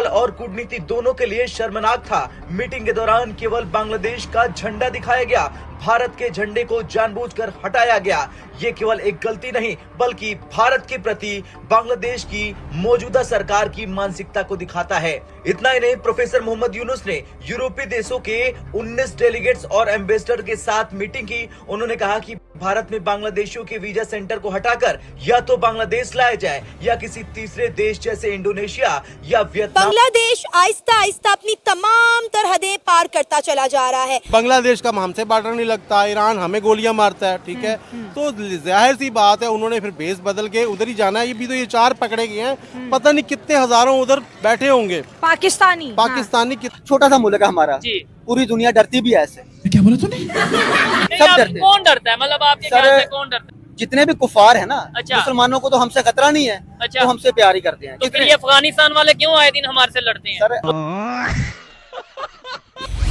कौशल और कूटनीति दोनों के लिए शर्मनाक था। मीटिंग के दौरान केवल बांग्लादेश का झंडा दिखाया गया, भारत के झंडे को जानबूझकर हटाया गया। ये केवल एक गलती नहीं बल्कि भारत के प्रति बांग्लादेश की मौजूदा सरकार की मानसिकता को दिखाता है। इतना ही नहीं, प्रोफेसर मोहम्मद यूनुस ने यूरोपीय देशों के 19 डेलीगेट्स और एम्बेसडर के साथ मीटिंग की। उन्होंने कहा कि भारत में बांग्लादेशियों के वीजा सेंटर को हटाकर या तो बांग्लादेश लाया जाए या किसी तीसरे देश जैसे इंडोनेशिया या वियतनाम। बांग्लादेश आहिस्ता आहिस्ता अपनी तमाम सरहदें पार करता चला जा रहा है। बांग्लादेश का हमसे बॉर्डर नहीं लगता, ईरान हमें गोलियां मारता है, ठीक है, तो जाहिर सी बात है उन्होंने फिर बेस बदल के उधर ही जाना है। ये भी तो ये 4 पकड़े गए हैं, पता नहीं कितने हजारों उधर बैठे होंगे पाकिस्तानी। छोटा सा मुल्क है हमारा, पूरी दुनिया डरती भी है ऐसे। क्या बोला तूने? सब डरते हैं। कौन डरता है, मतलब आपके ख्याल से कौन डरता है? जितने भी कुफार है ना, अच्छा। मुसलमानों को तो हमसे खतरा नहीं है, अच्छा। तो हमसे प्यार ही करते हैं। तो फिर ये अफगानिस्तान वाले क्यों आए दिन हमारे से लड़ते हैं? सर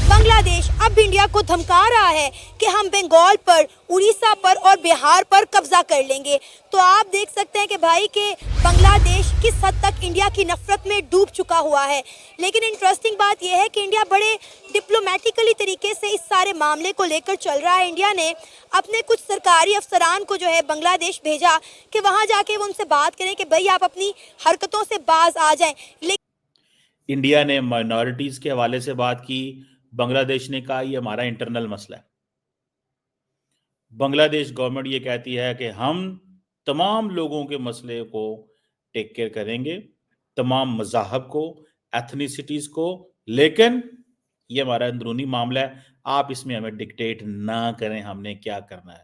बांग्लादेश अब इंडिया को धमका रहा है कि हम बंगाल पर, उड़ीसा पर और बिहार पर कब्जा कर लेंगे। तो आप देख सकते हैं कि भाई के बांग्लादेश किस हद तक इंडिया की नफरत में डूब चुका हुआ है। लेकिन इंटरेस्टिंग बात यह है कि इंडिया बड़े डिप्लोमेटिकली तरीके से इस सारे मामले को लेकर चल रहा है। इंडिया ने अपने कुछ सरकारी अफसरान को जो है बांग्लादेश भेजा कि वहाँ जाके वो उनसे बात करें कि भाई आप अपनी हरकतों से बाज आ जाएं। इंडिया ने माइनॉरिटीज के हवाले से बात की, बांग्लादेश ने कहा ये हमारा इंटरनल मसला है। बांग्लादेश गवर्नमेंट ये कहती है कि हम तमाम लोगों के मसले को टेक केयर करेंगे, तमाम मज़ाहब को, एथनिसिटीज को, लेकिन ये हमारा अंदरूनी मामला है, आप इसमें हमें डिक्टेट ना करें हमने क्या करना है।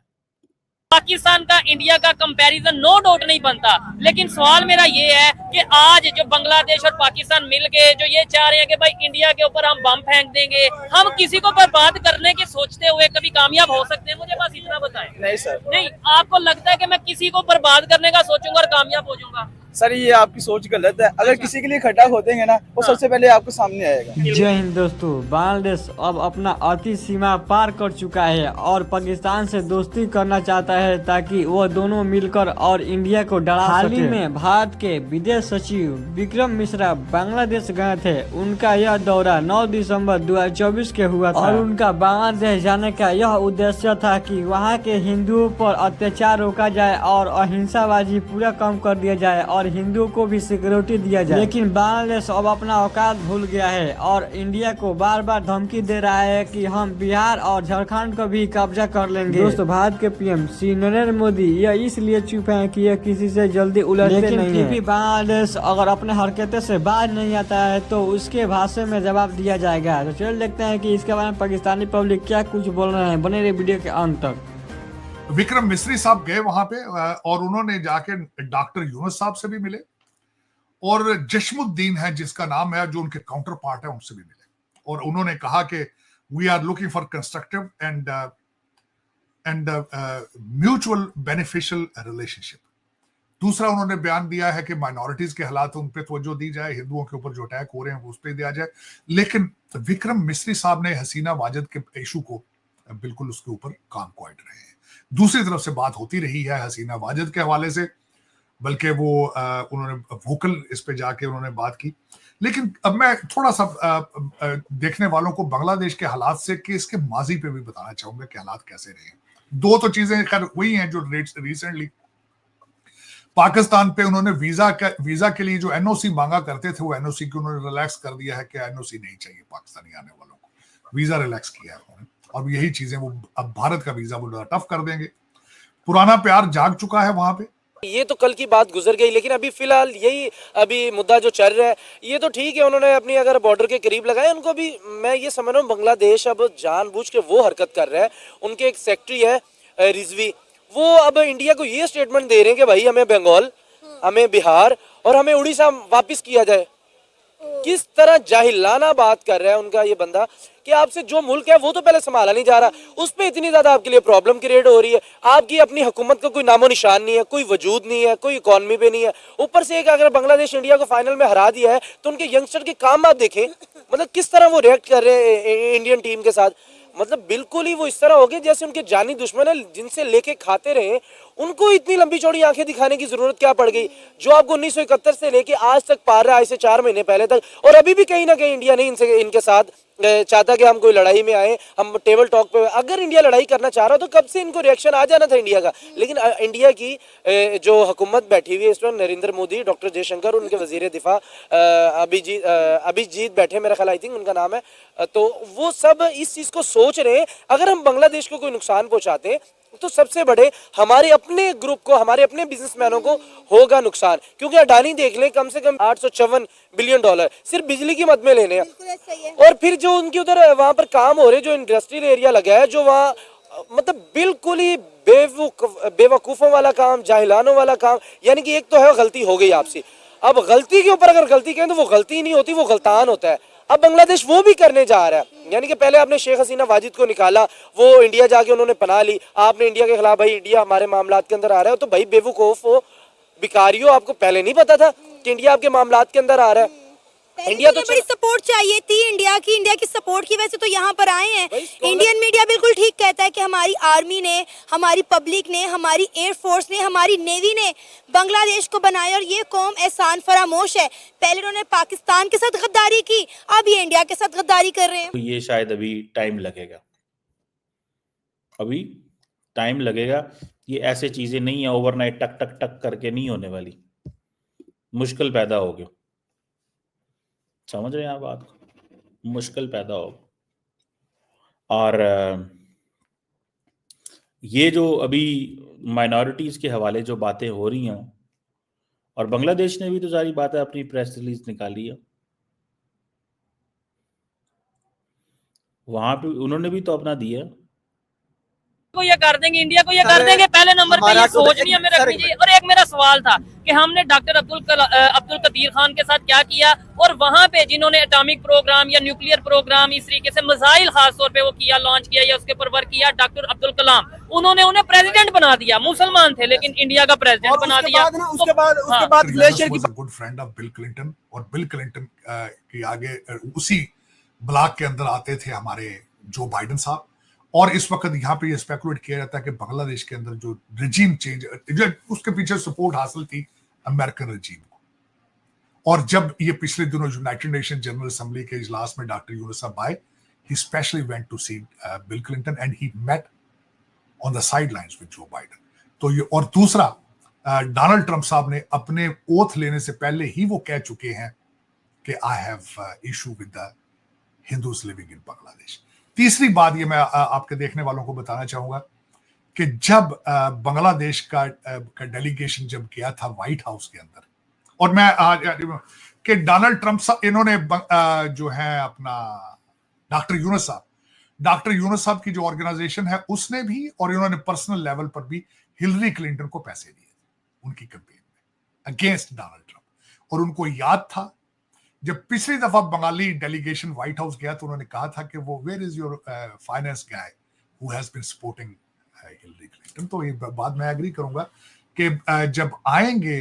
पाकिस्तान का इंडिया का कंपैरिजन नो डाउट नहीं बनता, लेकिन सवाल मेरा ये है कि आज जो बांग्लादेश और पाकिस्तान मिलके जो ये चाह रहे हैं कि भाई इंडिया के ऊपर हम बम फेंक देंगे, हम किसी को बर्बाद करने की सोचते हुए कभी कामयाब हो सकते हैं? मुझे बस इतना बताएं। नहीं सर, नहीं, आपको लगता है कि मैं किसी को बर्बाद करने का सोचूंगा और कामयाब हो जाऊंगा? सर ये आपकी सोच गलत है। अगर किसी के लिए खड्डा खोदेंगे ना, वो सबसे पहले आपको सामने आएगा। जय हिंद दोस्तों, बांग्लादेश अब अपना अति सीमा पार कर चुका है और पाकिस्तान से दोस्ती करना चाहता है ताकि वो दोनों मिलकर और इंडिया को डरा सके। हाल ही में भारत के विदेश सचिव विक्रम मिश्रा बांग्लादेश गए थे। उनका यह दौरा 9 दिसंबर 2024 के हुआ था और उनका बांग्लादेश जाने का यह उद्देश्य था कि वहाँ के हिंदुओं पर अत्याचार रोका जाए और अहिंसाबाजी पूरा कम कर दिया जाए और हिंदुओं को भी सिक्योरिटी दिया जाए। लेकिन बांग्लादेश अब अपना औकात भूल गया है और इंडिया को बार बार धमकी दे रहा है कि हम बिहार और झारखंड को भी कब्जा कर लेंगे। दोस्तों, भारत के पीएम श्री नरेंद्र मोदी यह इसलिए चुप है कि यह किसी से जल्दी उलझते नहीं है। फिर भी बांग्लादेश अगर अपने हरकतें से बाहर नहीं आता है तो उसके भाषा में जवाब दिया जाएगा। तो चलिए देखते हैं कि इसके बारे में पाकिस्तानी पब्लिक क्या कुछ बोल रहे हैं। बने रहिए वीडियो के अंत तक। विक्रम मिस्री साहब गए वहां पे और उन्होंने जाके डॉक्टर यूनुस साहब से भी मिले और जश्मुद्दीन है जिसका नाम है जो उनके काउंटर पार्ट है उनसे भी मिले और उन्होंने कहा कि we are looking for constructive and mutual beneficial relationship. दूसरा उन्होंने बयान दिया है कि माइनॉरिटीज के हालात उन पे तवज्जो दी जाए, हिंदुओं के ऊपर जो अटैक हो रहे हैं उस पर दिया जाए। लेकिन विक्रम मिस्री साहब ने हसीना वाजिद के इशू को बिल्कुल उसके ऊपर काम क्वाइट रहे हैं। दूसरी तरफ से बात होती रही है हसीना वाजिद के हवाले से, बल्कि वो उन्होंने वोकल इस पे जाके उन्होंने बात की। लेकिन अब मैं थोड़ा सा देखने वालों को बांग्लादेश के हालात से कि इसके माजी पे भी बताना चाहूंगा कि हालात कैसे रहे। दो तो चीजें खैर वही हैं जो रिसेंटली पाकिस्तान पे उन्होंने वीजा के लिए जो एनओसी मांगा करते थे वो एनओसी को उन्होंने रिलैक्स कर दिया है कि एनओसी नहीं चाहिए पाकिस्तानी आने वालों को, वीजा रिलैक्स किया है उन्होंने। और यही चीजें वो अब भारत का वीजा वो टफ कर देंगे। पुराना प्यार जाग चुका है वहां पे। ये तो कल की बात गुजर गई, लेकिन अभी फिलहाल यही अभी मुद्दा जो चल रहा है ये तो ठीक है, उन्होंने अपनी अगर बॉर्डर के करीब लगाए उनको भी मैं ये समझ रहा हूँ बांग्लादेश अब जानबूझ के वो हरकत कर रहा है। उनके एक सेक्रेटरी है रिजवी, वो अब इंडिया को ये स्टेटमेंट दे रहे हैं कि भाई हमें बंगाल, हमें बिहार और हमें उड़ीसा वापस किया जाए। किस तरह जाहिलाना बात कर रहा है उनका ये बंदा कि आपसे जो मुल्क है वो तो पहले संभाला नहीं जा रहा, उस पर इतनी ज्यादा आपके लिए प्रॉब्लम क्रिएट हो रही है। आपकी अपनी हुकूमत का कोई नामो निशान नहीं है, कोई वजूद नहीं है, कोई इकॉनमी पे नहीं है। ऊपर से एक अगर बांग्लादेश इंडिया को फाइनल में हरा दिया है तो उनके यंगस्टर के काम आप देखें, मतलब किस तरह वो रिएक्ट कर रहे हैं इंडियन टीम के साथ। मतलब बिल्कुल ही वो इस तरह हो गए जैसे उनके जानी दुश्मन है, जिनसे लेके खाते रहे उनको इतनी लंबी चौड़ी आंखें दिखाने की जरूरत क्या पड़ गई, जो आपको 1971 से लेके आज तक पार रहा है, से 4 महीने पहले तक। और अभी भी कहीं ना कहीं इंडिया नहीं इनके साथ चाहता कि हम कोई लड़ाई में आए, हम टेबल टॉक पे। अगर इंडिया लड़ाई करना चाह रहा तो कब से इनको रिएक्शन आ जाना था इंडिया का। लेकिन इंडिया की जो हुकूमत बैठी हुई है इस वक्त, नरेंद्र मोदी, डॉक्टर जयशंकर, उनके वजीर दिफा अभिजीत बैठे, मेरा ख्याल आई थिंक उनका नाम है, तो वो सब इस चीज को सोच रहे हैं अगर हम बांग्लादेश को कोई नुकसान पहुंचाते तो सबसे बड़े हमारे अपने ग्रुप को, हमारे अपने बिजनेसमैनों को होगा नुकसान। क्योंकि अडानी देख लें, कम से कम $854 बिलियन सिर्फ बिजली की मद में लेने हैं। बिल्कुल सही है। और फिर जो उनके उधर वहां पर काम हो रहे, जो इंडस्ट्रियल एरिया लगा है, जो वहाँ मतलब बिल्कुल ही बेवकूफों वाला काम, जाहिलानों वाला काम। यानी कि एक तो है गलती हो गई आपसे, अब गलती के ऊपर अगर गलती करें तो वो गलती नहीं होती, वो गलतान होता है। अब बांग्लादेश वो भी करने जा रहा है। यानी कि पहले आपने शेख हसीना वाजिद को निकाला, वो इंडिया जाके उन्होंने पनाह ली, आपने इंडिया के खिलाफ, भाई इंडिया हमारे मामलात के अंदर आ रहा है, तो भाई बेवकूफ हो, भिखारियों, आपको पहले नहीं पता था कि इंडिया आपके मामलात के अंदर आ रहा है। इंडिया तो बड़ी सपोर्ट चाहिए थी इंडिया की सपोर्ट की वजह से तो यहाँ पर आए हैं। इंडियन मीडिया बिल्कुल ठीक कहता है कि हमारी आर्मी ने, हमारी पब्लिक ने, हमारी एयरफोर्स ने, हमारी नेवी ने बांग्लादेश को बनाया और ये कौम एहसान फरामोश है। पहले उन्होंने पाकिस्तान के साथ गद्दारी की, अब ये इंडिया के साथ गद्दारी कर रहे हैं। तो ये शायद अभी टाइम लगेगा, अभी टाइम लगेगा। ये ऐसे चीजें नहीं है ओवरनाइट टक टक टक करके नहीं होने वाली, मुश्किल पैदा होगी। समझ रहे हैं आप बात, मुश्किल पैदा हो। और ये जो अभी माइनॉरिटीज के हवाले जो बातें हो रही हैं, और बांग्लादेश ने भी तो सारी बातें अपनी प्रेस रिलीज निकाली है, वहां पे उन्होंने भी तो अपना दिया। को ये कर देंगे, इंडिया को ये कर देंगे, पहले नंबर पे ये सोच नहीं हमें रखनी चाहिए। और एक मेरा सवाल था कि हमने डॉक्टर अब्दुल कदीर खान के साथ क्या किया, और वहां पे जिन्होंने एटॉमिक प्रोग्राम या न्यूक्लियर प्रोग्राम इस तरीके से मिसाइल खास तौर पे वो किया, लॉन्च किया या उसके ऊपर वर्क किया, डॉक्टर अब्दुल कलाम, उन्होंने उन्हें प्रेसिडेंट बना दिया। मुसलमान थे लेकिन इंडिया का प्रेसिडेंट बना दिया। उसके बाद ग्लेशियर की good friend of bill Clinton, और बिल क्लिंटन के आगे उसी ब्लॉक के अंदर आते थे हमारे जो बाइडेन साहब। और इस वक्त यहाँ पे ये स्पेकुलेट किया जाता है कि बांग्लादेश के अंदर जो रिजीम चेंज, उसके पीछे सपोर्ट हासिल थी अमेरिकन रिजीम को। और जब ये पिछले दिनों यूनाइटेड नेशन जनरल असेंबली के इजलास में डॉक्टर यूनुस साहब आए, he specially went to see Bill Clinton and he met on the sidelines with Joe Biden. तो ये, और दूसरा, डोनाल्ड ट्रंप साहब ने अपने ओथ लेने से पहले ही वो कह चुके हैं कि I have issue with the Hindus living in Bangladesh. तीसरी बात ये मैं आपके देखने वालों को बताना चाहूंगा कि जब बांग्लादेश का डेलीगेशन जब गया था व्हाइट हाउस के अंदर, और मैं कि डोनाल्ड ट्रंप साहब, इन्होंने जो है अपना डॉक्टर यूनुस साहब की जो ऑर्गेनाइजेशन है उसने भी, और इन्होंने पर्सनल लेवल पर भी हिलरी क्लिंटन को पैसे दिए उनकी कैंपेन में अगेंस्ट डोनाल्ड ट्रंप। और उनको याद था जब पिछली दफा बंगाली डेलीगेशन व्हाइट हाउस गया तो उन्होंने कहा था कि वो where is your finance guy who has been supporting Hillary Clinton. तो ये बात मैं एग्री करूंगा कि जब आएंगे